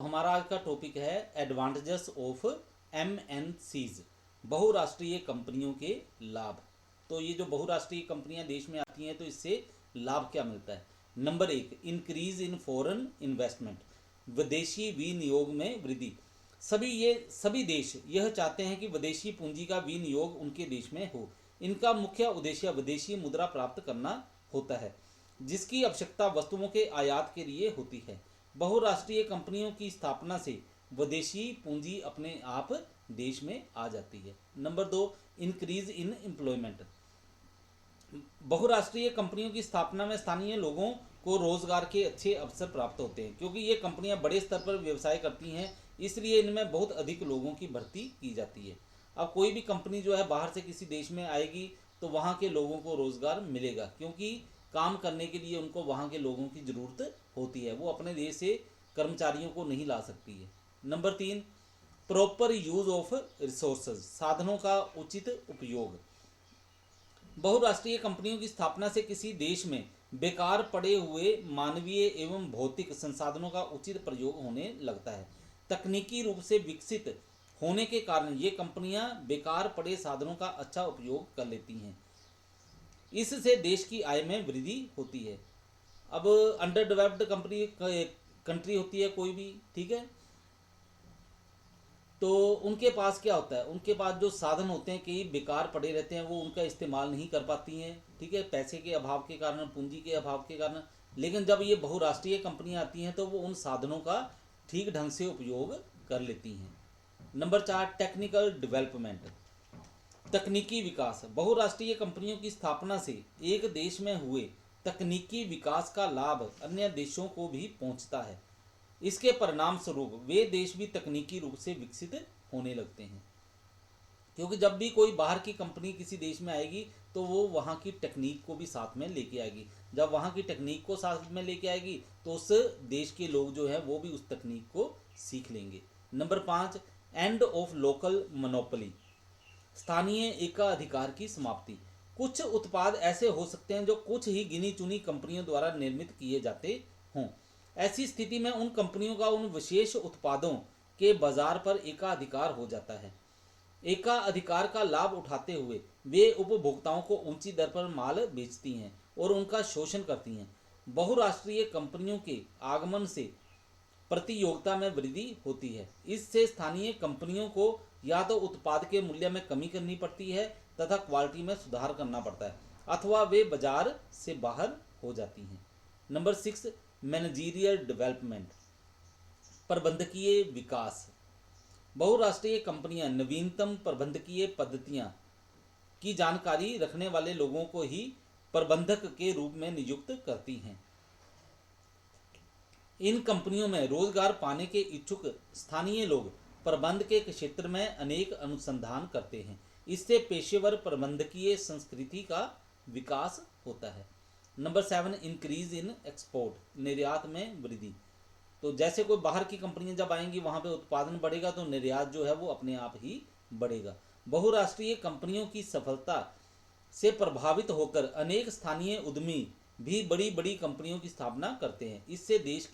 हमारा आज का टॉपिक है एडवांटेजेस ऑफ एमएनसीज, बहुराष्ट्रीय कंपनियों के लाभ। तो ये जो बहुराष्ट्रीय कंपनियां देश में आती हैं तो इससे लाभ क्या मिलता है। Number 1, increase in foreign investment, विदेशी विनियोग में वृद्धि। सभी देश यह चाहते हैं कि विदेशी पूंजी का विनियोग उनके देश में हो। इनका मुख्य उद्देश्य विदेशी मुद्रा प्राप्त करना होता है, जिसकी आवश्यकता वस्तुओं के आयात के लिए होती है। बहुराष्ट्रीय कंपनियों की स्थापना से विदेशी पूंजी अपने आप देश में आ जाती है। Number 2, increase in employment. बहुराष्ट्रीय कंपनियों की स्थापना में स्थानीय लोगों को रोजगार के अच्छे अवसर प्राप्त होते हैं, क्योंकि ये कंपनियां बड़े स्तर पर व्यवसाय करती हैं, इसलिए इनमें बहुत अधिक लोगों की भर्ती की जाती है। अब कोई भी कंपनी जो है बाहर से किसी देश में आएगी तो वहाँ के लोगों को रोजगार मिलेगा, क्योंकि काम करने के लिए उनको वहाँ के लोगों की ज़रूरत होती है, वो अपने देश से कर्मचारियों को नहीं ला सकती है। Number 3, proper use of resources, साधनों का उचित उपयोग। बहुराष्ट्रीय कंपनियों की स्थापना से किसी देश में बेकार पड़े हुए मानवीय एवं भौतिक संसाधनों का उचित प्रयोग होने लगता है। तकनीकी रूप से विकसित होने के कारण ये कंपनियां बेकार पड़े साधनों का अच्छा उपयोग कर लेती हैं। इससे देश की आय में वृद्धि होती है। अब अंडर डेवलप्ड कंट्री होती है कोई भी, ठीक है, तो उनके पास क्या होता है, उनके पास जो साधन होते हैं कई बेकार पड़े रहते हैं, वो उनका इस्तेमाल नहीं कर पाती हैं, ठीक है, पैसे के अभाव के कारण, पूंजी के अभाव के कारण। लेकिन जब ये बहुराष्ट्रीय कंपनियां आती हैं तो वो उन साधनों का ठीक ढंग से उपयोग कर लेती हैं। नंबर 4, टेक्निकल डेवलपमेंट, तकनीकी विकास। बहुराष्ट्रीय कंपनियों की स्थापना से एक देश में हुए तकनीकी विकास का लाभ अन्य देशों को भी पहुंचता है। इसके परिणाम स्वरूप वे देश भी तकनीकी रूप से विकसित होने लगते हैं, क्योंकि जब भी कोई बाहर की कंपनी किसी देश में आएगी तो वो वहाँ की टेक्निक को भी साथ में लेके आएगी। जब वहाँ की टेक्निक को साथ में लेके आएगी तो उस देश के लोग जो है वो भी उस तकनीक को सीख लेंगे। Number 5, end of local monopoly, स्थानीय एकाधिकार की समाप्ति। कुछ उत्पाद ऐसे हो सकते हैं जो कुछ ही गिनी चुनी कंपनियों द्वारा निर्मित किए जाते हों। ऐसी स्थिति में उन कंपनियों का उन विशेष उत्पादों के बाजार पर एकाधिकार हो जाता है। एकाधिकार का लाभ उठाते हुए वे उपभोक्ताओं को ऊंची दर पर माल बेचती हैं और उनका शोषण करती हैं। बहुराष्ट्रीय कंपनियों के आगमन से प्रतियोगिता में वृद्धि होती है। इससे स्थानीय कंपनियों को या तो उत्पाद के मूल्य में कमी करनी पड़ती है तथा क्वालिटी में सुधार करना पड़ता है, अथवा वे बाजार से बाहर हो जाती हैं। नंबर 6, मैनेजरियल डेवलपमेंट, प्रबंधकीय विकास। बहुराष्ट्रीय कंपनियां नवीनतम प्रबंधकीय पद्धतियां की जानकारी रखने वाले लोगों को ही प्रबंधक के रूप में नियुक्त करती हैं। इन कंपनियों में रोजगार पाने के इच्छुक स्थानीय लोग प्रबंध के क्षेत्र में अनेक अनुसंधान करते हैं। इससे पेशेवर प्रबंधकीय संस्कृति का विकास होता है। नंबर 7, इंक्रीज इन एक्सपोर्ट, निर्यात में वृद्धि। तो जैसे कोई बाहर की कंपनियां जब आएंगी वहां पे उत्पादन बढ़ेगा तो निर्यात जो है वो अपने आप ही बढ़ेगा। बहुराष्ट्रीय कंपनियों की सफलता से प्रभावित होकर अनेक स्थानीय उद्यमी भी बड़ी बड़ी कंपनियों की स्थापना करते हैं। इससे देश